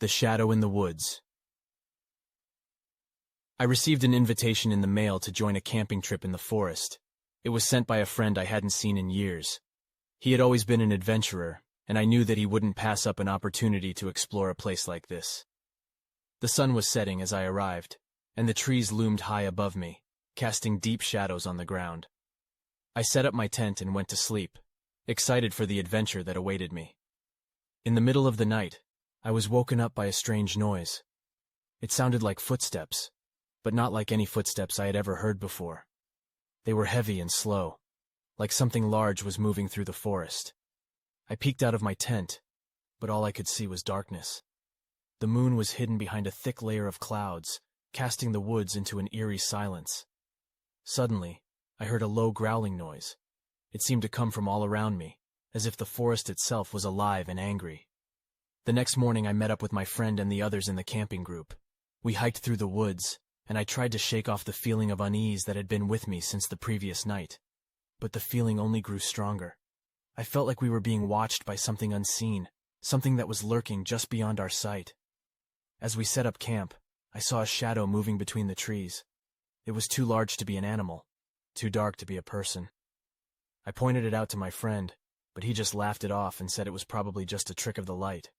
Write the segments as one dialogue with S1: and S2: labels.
S1: The Shadow in the Woods. I received an invitation in the mail to join a camping trip in the forest. It was sent by a friend I hadn't seen in years. He had always been an adventurer, and I knew that he wouldn't pass up an opportunity to explore a place like this. The sun was setting as I arrived, and the trees loomed high above me, casting deep shadows on the ground. I set up my tent and went to sleep, excited for the adventure that awaited me. In the middle of the night, I was woken up by a strange noise. It sounded like footsteps, but not like any footsteps I had ever heard before. They were heavy and slow, like something large was moving through the forest. I peeked out of my tent, but all I could see was darkness. The moon was hidden behind a thick layer of clouds, casting the woods into an eerie silence. Suddenly, I heard a low growling noise. It seemed to come from all around me, as if the forest itself was alive and angry. The next morning I met up with my friend and the others in the camping group. We hiked through the woods, and I tried to shake off the feeling of unease that had been with me since the previous night. But the feeling only grew stronger. I felt like we were being watched by something unseen, something that was lurking just beyond our sight. As we set up camp, I saw a shadow moving between the trees. It was too large to be an animal, too dark to be a person. I pointed it out to my friend, but he just laughed it off and said it was probably just a trick of the light.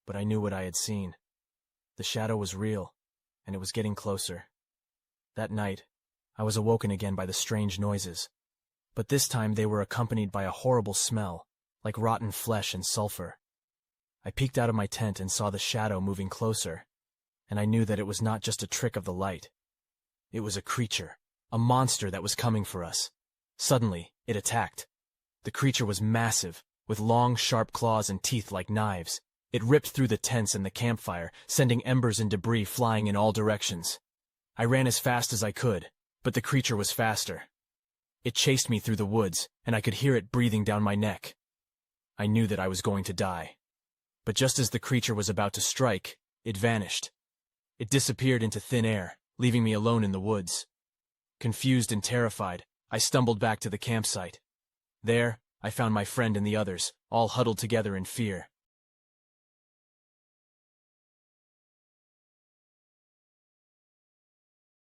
S1: But I knew what I had seen. The shadow was real, and it was getting closer. That night, I was awoken again by the strange noises, but this time they were accompanied by a horrible smell, like rotten flesh and sulfur. I peeked out of my tent and saw the shadow moving closer, and I knew that it was not just a trick of the light. It was a creature, a monster that was coming for us. Suddenly, it attacked. The creature was massive, with long, sharp claws and teeth like knives. It ripped through the tents and the campfire, sending embers and debris flying in all directions. I ran as fast as I could, but the creature was faster. It chased me through the woods, and I could hear it breathing down my neck. I knew that I was going to die. But just as the creature was about to strike, it vanished. It disappeared into thin air, leaving me alone in the woods. Confused and terrified, I stumbled back to the campsite. There, I found my friend and the others, all huddled together in fear.